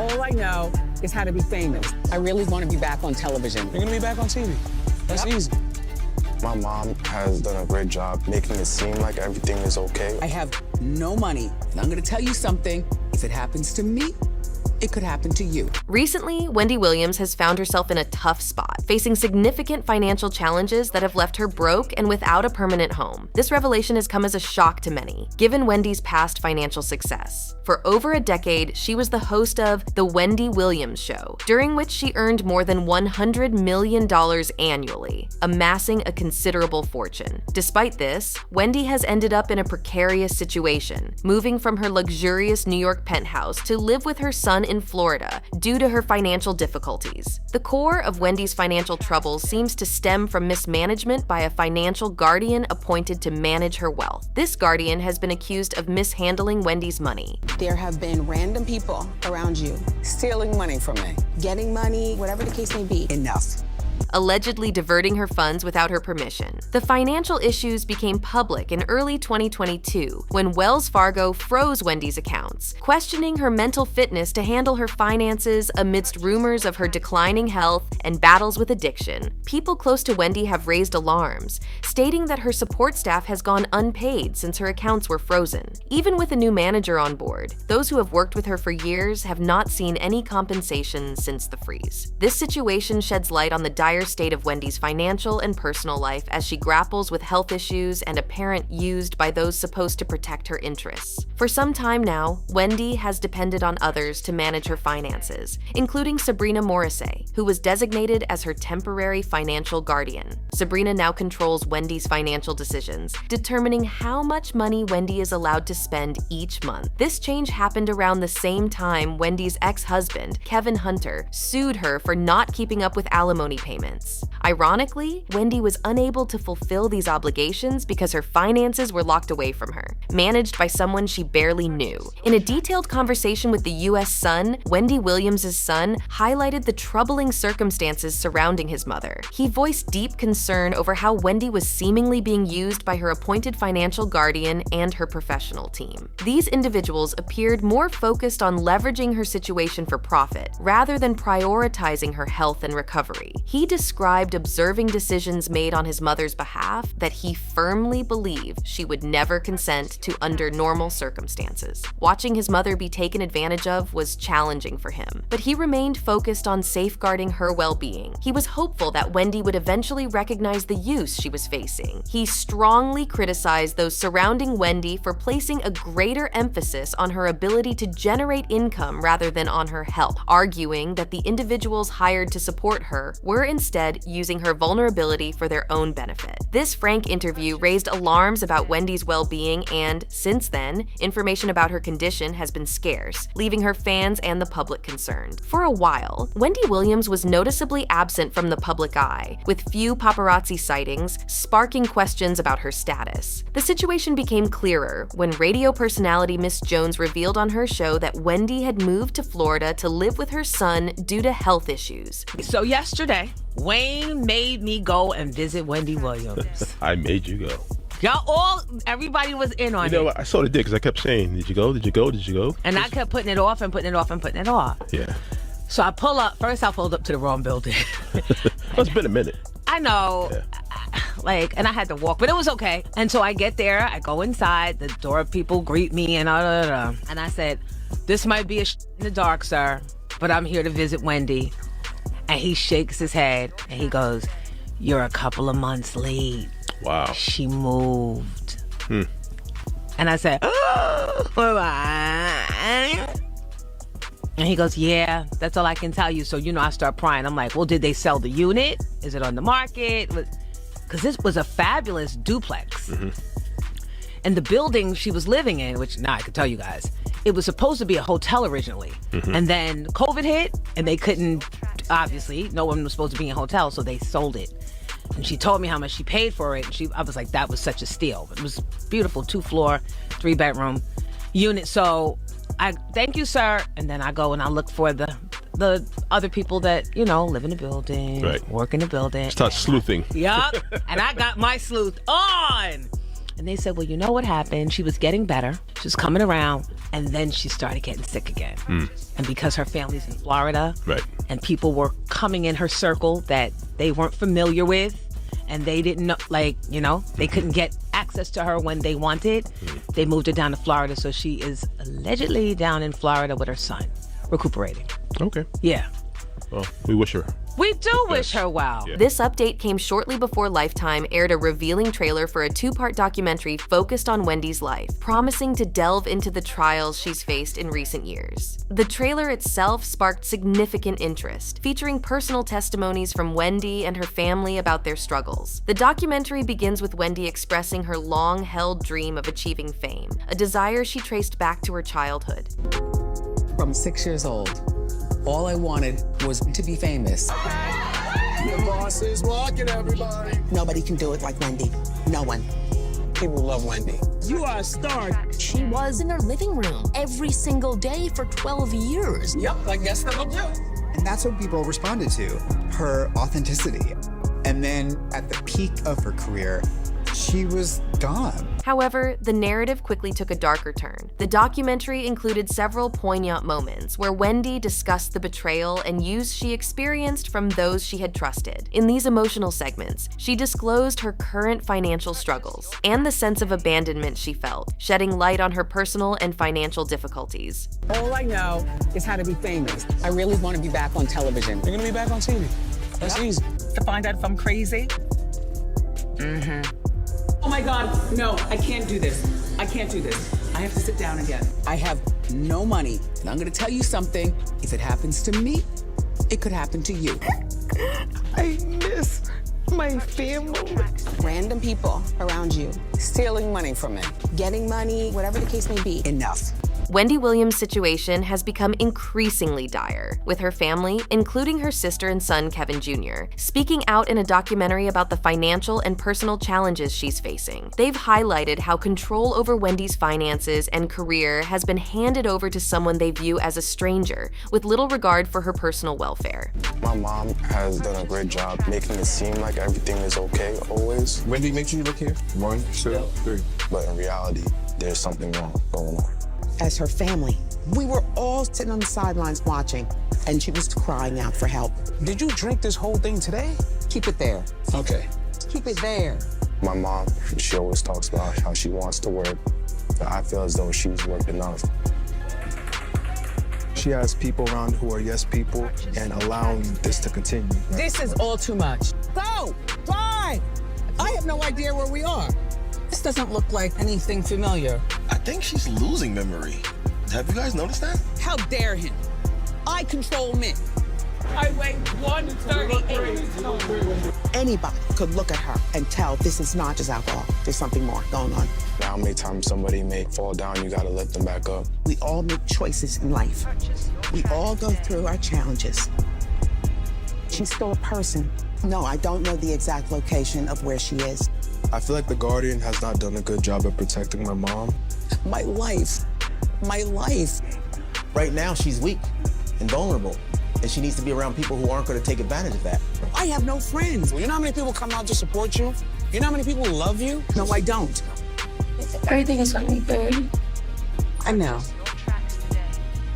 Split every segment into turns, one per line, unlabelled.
all I know is how to be famous. I really want to be back on television.
You're gonna be back on TV. That's easy.
My mom has done a great job making it seem like everything is okay.
I have no money. And I'm going to tell you something. If it happens to me, it could happen to you.
Recently, Wendy Williams has found herself in a tough spot, facing significant financial challenges that have left her broke and without a permanent home. This revelation has come as a shock to many, given Wendy's past financial success. For over a decade, she was the host of The Wendy Williams Show, during which she earned more than $100 million annually, amassing a considerable fortune. Despite this, Wendy has ended up in a precarious situation, moving from her luxurious New York penthouse to live with her son in Florida due to her financial difficulties. The core of Wendy's financial troubles seems to stem from mismanagement by a financial guardian appointed to manage her wealth. This guardian has been accused of mishandling Wendy's money.
There have been random people around you stealing money from me, getting money, whatever the case may be. Enough.
Allegedly diverting her funds without her permission. The financial issues became public in early 2022 when Wells Fargo froze Wendy's accounts, questioning her mental fitness to handle her finances amidst rumors of her declining health and battles with addiction. People close to Wendy have raised alarms, stating that her support staff has gone unpaid since her accounts were frozen. Even with a new manager on board, those who have worked with her for years have not seen any compensation since the freeze. This situation sheds light on the dire state of Wendy's financial and personal life as she grapples with health issues and a parent used by those supposed to protect her interests. For some time now, Wendy has depended on others to manage her finances, including Sabrina Morrissey, who was designated as her temporary financial guardian. Sabrina now controls Wendy's financial decisions, determining how much money Wendy is allowed to spend each month. This change happened around the same time Wendy's ex-husband, Kevin Hunter, sued her for not keeping up with alimony payments. Ironically, Wendy was unable to fulfill these obligations because her finances were locked away from her, managed by someone she barely knew. In a detailed conversation with the U.S. Sun, Wendy Williams' son highlighted the troubling circumstances surrounding his mother. He voiced deep concern over how Wendy was seemingly being used by her appointed financial guardian and her professional team. These individuals appeared more focused on leveraging her situation for profit, rather than prioritizing her health and recovery. He described observing decisions made on his mother's behalf that he firmly believed she would never consent to under normal circumstances. Watching his mother be taken advantage of was challenging for him, but he remained focused on safeguarding her well-being. He was hopeful that Wendy would eventually recognize the use she was facing. He strongly criticized those surrounding Wendy for placing a greater emphasis on her ability to generate income rather than on her health, arguing that the individuals hired to support her were instead using her vulnerability for their own benefit. This frank interview raised alarms about Wendy's well-being, and since then, information about her condition has been scarce, leaving her fans and the public concerned. For a while, Wendy Williams was noticeably absent from the public eye, with few paparazzi sightings sparking questions about her status. The situation became clearer when radio personality Miss Jones revealed on her show that Wendy had moved to Florida to live with her son due to health issues.
So yesterday, Wayne made me go and visit Wendy Williams.
I made you go.
Everybody was in on it.
You know what? I sort of did because I kept saying, did you go? Did you go? Did you go?
And I kept putting it off and putting it off and putting it off.
Yeah.
So I pull up. First, I pulled up to the wrong building.
Well, it's been a minute.
I know. Yeah. And I had to walk, but it was okay. And so I get there. I go inside. The door people greet me and And I said, this might be in the dark, sir, but I'm here to visit Wendy. And he shakes his head and he goes, you're a couple of months late.
Wow.
She moved. And I said, and he goes, yeah, that's all I can tell you. So, I start prying. I'm like, well, did they sell the unit? Is it on the market? Because this was a fabulous duplex. Mm-hmm. And the building she was living in, which now I can tell you guys, it was supposed to be a hotel originally. Mm-hmm. And then COVID hit and they couldn't, obviously, no one was supposed to be in a hotel, so they sold it. And she told me how much she paid for it. And I was like, that was such a steal. It was beautiful, 2-floor, 3-bedroom unit. So I thank you, sir. And then I go and I look for the other people that, live in the building, right, work in the building.
Start sleuthing.
Yup. And I got my sleuth on. And they said, well, you know what happened? She was getting better. She was coming around. And then she started getting sick again. And because her family's in Florida,
Right.
and people were coming in her circle that they weren't familiar with, and they didn't know, they couldn't get access to her when they wanted, they moved her down to Florida. So she is allegedly down in Florida with her son, recuperating.
Okay.
Yeah.
Well, we wish her.
We do wish her well.
Yeah.
This update came shortly before Lifetime aired a revealing trailer for a 2-part documentary focused on Wendy's life, promising to delve into the trials she's faced in recent years. The trailer itself sparked significant interest, featuring personal testimonies from Wendy and her family about their struggles. The documentary begins with Wendy expressing her long-held dream of achieving fame, a desire she traced back to her childhood.
From 6 years old, all I wanted was to be famous.
The boss is walking, everybody.
Nobody can do it like Wendy. No one.
People love Wendy.
You are a star.
She was in her living room every single day for 12 years.
Yep, I guess that'll do.
And that's what people responded to, her authenticity. And then at the peak of her career, she was gone.
However, the narrative quickly took a darker turn. The documentary included several poignant moments where Wendy discussed the betrayal and use she experienced from those she had trusted. In these emotional segments, she disclosed her current financial struggles and the sense of abandonment she felt, shedding light on her personal and financial difficulties.
All I know is how to be famous. I really want to be back on television.
You're gonna be back on TV. That's easy.
To find out if I'm crazy? Oh my God, no, I can't do this. I can't do this. I have to sit down again.
I have no money, and I'm going to tell you something. If it happens to me, it could happen to you.
I miss my family.
Random people around you stealing money from me, getting money, whatever the case may be. Enough.
Wendy Williams' situation has become increasingly dire, with her family, including her sister and son Kevin Jr., speaking out in a documentary about the financial and personal challenges she's facing. They've highlighted how control over Wendy's finances and career has been handed over to someone they view as a stranger, with little regard for her personal welfare.
My mom has done a great job making it seem like everything is okay always.
Wendy, make sure you look here. 1, 2, 3.
But in reality, there's something wrong going on.
As her family, we were all sitting on the sidelines watching, and she was crying out for help.
Did you drink this whole thing today?
Keep it there.
Okay.
Keep it there.
My mom, she always talks about how she wants to work, but I feel as though she's worked enough.
She has people around who are yes people and allowing this to continue.
This is all too much.
Go! Fly! I have no idea where we are.
This doesn't look like anything familiar.
I think she's losing memory. Have you guys noticed that?
How dare him? I control men. I weigh 138.
Anybody could look at her and tell this is not just alcohol. There's something more going on.
How many times somebody may fall down, you gotta lift them back up.
We all make choices in life. We all go through our challenges. She's still a person. No, I don't know the exact location of where she is.
I feel like the Guardian has not done a good job of protecting my mom.
My life. My life.
Right now, she's weak and vulnerable, and she needs to be around people who aren't going to take advantage of that.
I have no friends.
You know how many people come out to support you? You know how many people love you?
No, I don't.
Everything is gonna be good.
I know.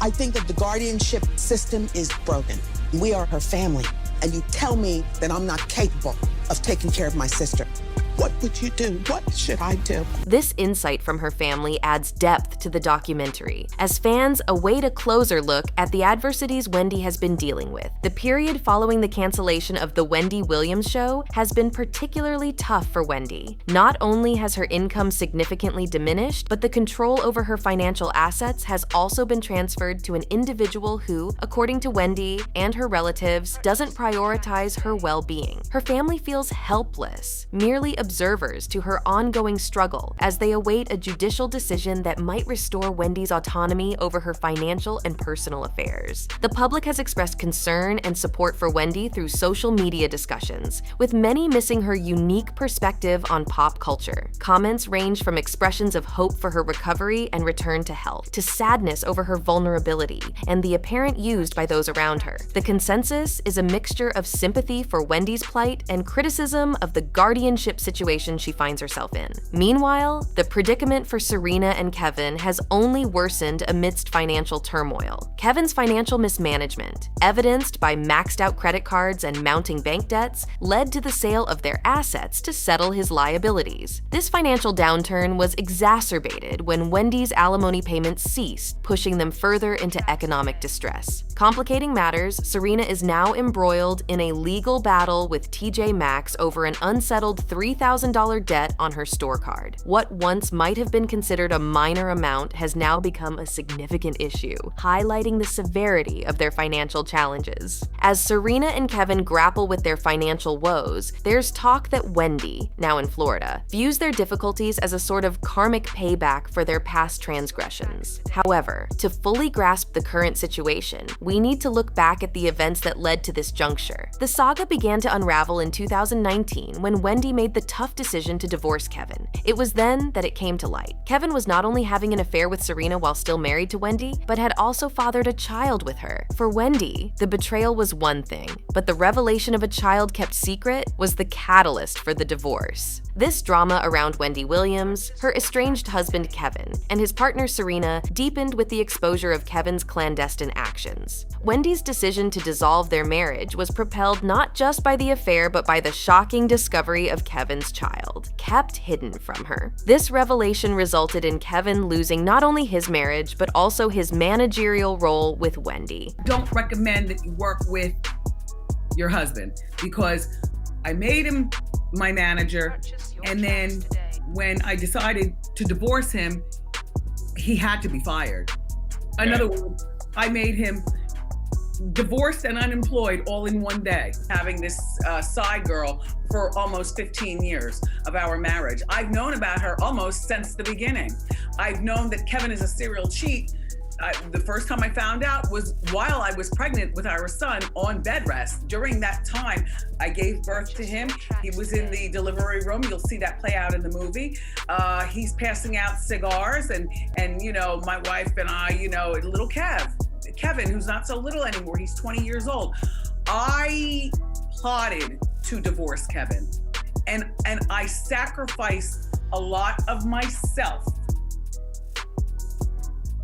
I think that the guardianship system is broken. We are her family, and you tell me that I'm not capable of taking care of my sister. What would you do? What should I do?
This insight from her family adds depth to the documentary, as fans await a closer look at the adversities Wendy has been dealing with. The period following the cancellation of The Wendy Williams Show has been particularly tough for Wendy. Not only has her income significantly diminished, but the control over her financial assets has also been transferred to an individual who, according to Wendy and her relatives, doesn't prioritize her well-being. Her family feels helpless, merely observers to her ongoing struggle as they await a judicial decision that might restore Wendy's autonomy over her financial and personal affairs. The public has expressed concern and support for Wendy through social media discussions, with many missing her unique perspective on pop culture. Comments range from expressions of hope for her recovery and return to health, to sadness over her vulnerability and the apparent used by those around her. The consensus is a mixture of sympathy for Wendy's plight and criticism of the guardianship situation situation she finds herself in. Meanwhile, the predicament for Serena and Kevin has only worsened amidst financial turmoil. Kevin's financial mismanagement, evidenced by maxed out credit cards and mounting bank debts, led to the sale of their assets to settle his liabilities. This financial downturn was exacerbated when Wendy's alimony payments ceased, pushing them further into economic distress. Complicating matters, Serena is now embroiled in a legal battle with TJ Maxx over an unsettled $3,000 debt on her store card. What once might have been considered a minor amount has now become a significant issue, highlighting the severity of their financial challenges. As Serena and Kevin grapple with their financial woes, there's talk that Wendy, now in Florida, views their difficulties as a sort of karmic payback for their past transgressions. However, to fully grasp the current situation, we need to look back at the events that led to this juncture. The saga began to unravel in 2019 when Wendy made the tough decision to divorce Kevin. It was then that it came to light. Kevin was not only having an affair with Serena while still married to Wendy, but had also fathered a child with her. For Wendy, the betrayal was one thing, but the revelation of a child kept secret was the catalyst for the divorce. This drama around Wendy Williams, her estranged husband Kevin, and his partner Serena deepened with the exposure of Kevin's clandestine actions. Wendy's decision to dissolve their marriage was propelled not just by the affair but by the shocking discovery of Kevin's child, kept hidden from her. This revelation resulted in Kevin losing not only his marriage but also his managerial role with Wendy.
Don't recommend that you work with your husband because I made him my manager, and then when I decided to divorce him, he had to be fired. In other words, I made him divorced and unemployed all in one day, having this side girl for almost 15 years of our marriage. I've known about her almost since the beginning. I've known that Kevin is a serial cheat. The first time I found out was while I was pregnant with our son on bed rest. During that time, I gave birth to him. He was in the delivery room. You'll see that play out in the movie. He's passing out cigars, and you know, my wife and I, you know, little Kevin, who's not so little anymore, he's 20 years old. I plotted to divorce Kevin, and I sacrificed a lot of myself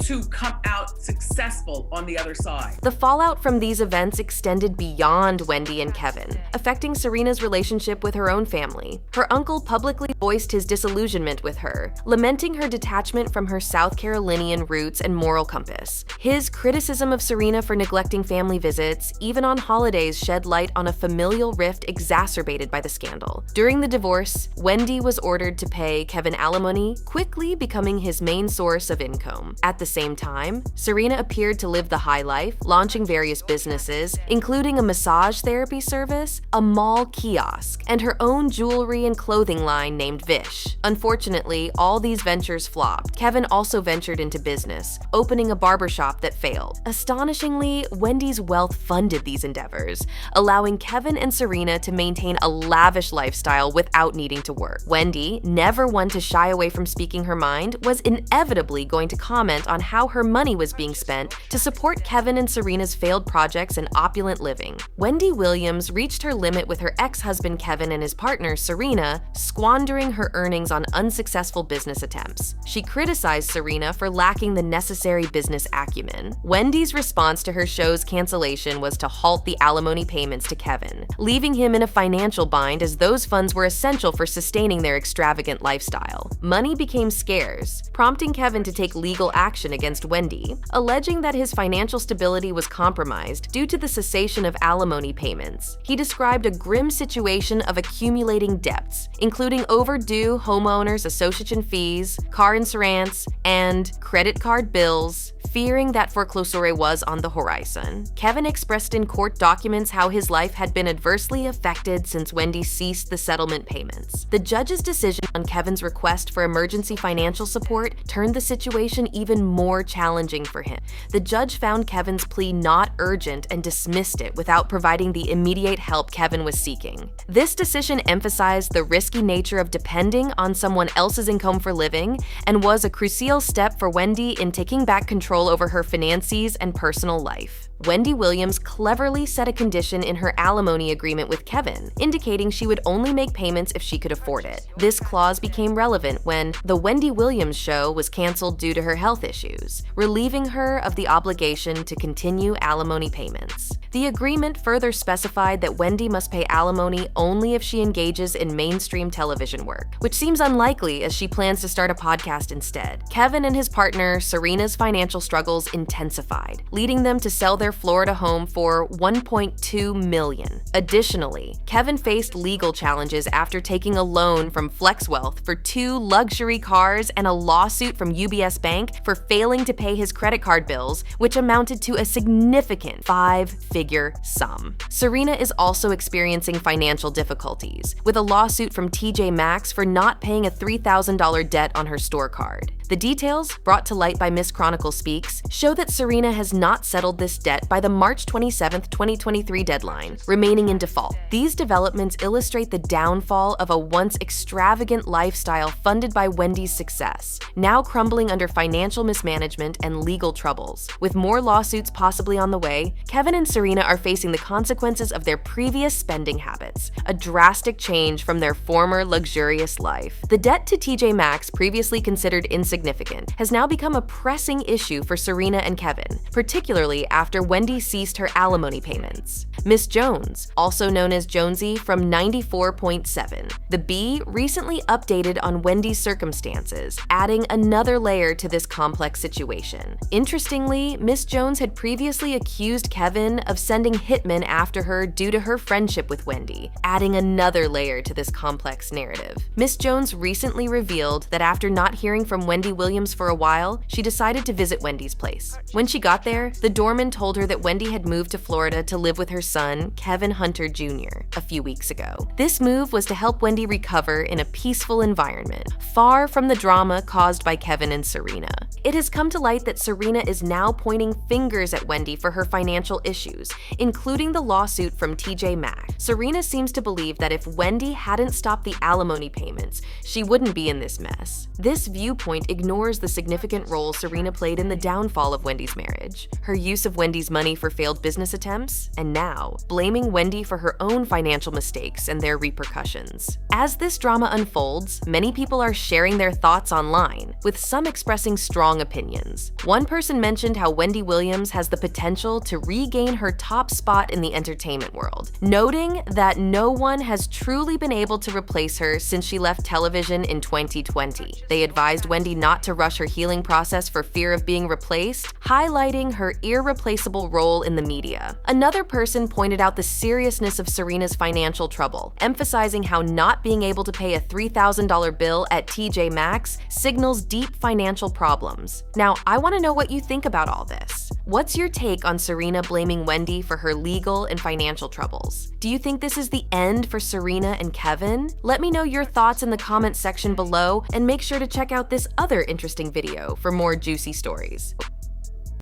to come out successful on the other side.
The fallout from these events extended beyond Wendy and Kevin, affecting Serena's relationship with her own family. Her uncle publicly voiced his disillusionment with her, lamenting her detachment from her South Carolinian roots and moral compass. His criticism of Serena for neglecting family visits, even on holidays, shed light on a familial rift exacerbated by the scandal. During the divorce, Wendy was ordered to pay Kevin alimony, quickly becoming his main source of income. At the same time, Serena appeared to live the high life, launching various businesses, including a massage therapy service, a mall kiosk, and her own jewelry and clothing line named Vish. Unfortunately, all these ventures flopped. Kevin also ventured into business, opening a barbershop that failed. Astonishingly, Wendy's wealth funded these endeavors, allowing Kevin and Serena to maintain a lavish lifestyle without needing to work. Wendy, never one to shy away from speaking her mind, was inevitably going to comment on how her money was being spent to support Kevin and Serena's failed projects and opulent living. Wendy Williams reached her limit with her ex-husband Kevin and his partner Serena, squandering her earnings on unsuccessful business attempts. She criticized Serena for lacking the necessary business acumen. Wendy's response to her show's cancellation was to halt the alimony payments to Kevin, leaving him in a financial bind as those funds were essential for sustaining their extravagant lifestyle. Money became scarce, prompting Kevin to take legal action against Wendy, alleging that his financial stability was compromised due to the cessation of alimony payments. He described a grim situation of accumulating debts, including overdue homeowners association fees, car insurance, and credit card bills, fearing that foreclosure was on the horizon. Kevin expressed in court documents how his life had been adversely affected since Wendy ceased the settlement payments. The judge's decision on Kevin's request for emergency financial support turned the situation even more more challenging for him. The judge found Kevin's plea not urgent and dismissed it without providing the immediate help Kevin was seeking. This decision emphasized the risky nature of depending on someone else's income for living and was a crucial step for Wendy in taking back control over her finances and personal life. Wendy Williams cleverly set a condition in her alimony agreement with Kevin, indicating she would only make payments if she could afford it. This clause became relevant when The Wendy Williams Show was canceled due to her health issues, relieving her of the obligation to continue alimony payments. The agreement further specified that Wendy must pay alimony only if she engages in mainstream television work, which seems unlikely as she plans to start a podcast instead. Kevin and his partner, Serena's financial struggles intensified, leading them to sell their Florida home for $1.2 million. Additionally, Kevin faced legal challenges after taking a loan from FlexWealth for 2 luxury cars and a lawsuit from UBS Bank for failing to pay his credit card bills, which amounted to a significant 5-figure sum. Serena is also experiencing financial difficulties, with a lawsuit from TJ Maxx for not paying a $3,000 debt on her store card. The details, brought to light by Miss Chronicle Speaks, show that Serena has not settled this debt by the March 27, 2023 deadline, remaining in default. These developments illustrate the downfall of a once extravagant lifestyle funded by Wendy's success, now crumbling under financial mismanagement and legal troubles. With more lawsuits possibly on the way, Kevin and Serena are facing the consequences of their previous spending habits, a drastic change from their former luxurious life. The debt to TJ Maxx, previously considered insignificant, has now become a pressing issue for Serena and Kevin, particularly after Wendy ceased her alimony payments. Miss Jones, also known as Jonesy from 94.7, The Bee recently updated on Wendy's circumstances, adding another layer to this complex situation. Interestingly, Miss Jones had previously accused Kevin of sending hitmen after her due to her friendship with Wendy, adding another layer to this complex narrative. Miss Jones recently revealed that after not hearing from Wendy Williams for a while, she decided to visit Wendy's place. When she got there, the doorman told her that Wendy had moved to Florida to live with her son, Kevin Hunter Jr., a few weeks ago. This move was to help Wendy recover in a peaceful environment, far from the drama caused by Kevin and Serena. It has come to light that Serena is now pointing fingers at Wendy for her financial issues, including the lawsuit from TJ Maxx. Serena seems to believe that if Wendy hadn't stopped the alimony payments, she wouldn't be in this mess. This viewpoint ignores the significant role Serena played in the downfall of Wendy's marriage, her use of Wendy's money for failed business attempts, and now, blaming Wendy for her own financial mistakes and their repercussions. As this drama unfolds, many people are sharing their thoughts online, with some expressing strong opinions. One person mentioned how Wendy Williams has the potential to regain her top spot in the entertainment world, noting that no one has truly been able to replace her since she left television in 2020. They advised Wendy not to rush her healing process for fear of being replaced, highlighting her irreplaceable role in the media. Another person pointed out the seriousness of Serena's financial trouble, emphasizing how not being able to pay a $3,000 bill at TJ Maxx signals deep financial problems. Now, I want to know what you think about all this. What's your take on Serena blaming Wendy for her legal and financial troubles? Do you think this is the end for Serena and Kevin? Let me know your thoughts in the comments section below, and make sure to check out this other interesting video for more juicy stories.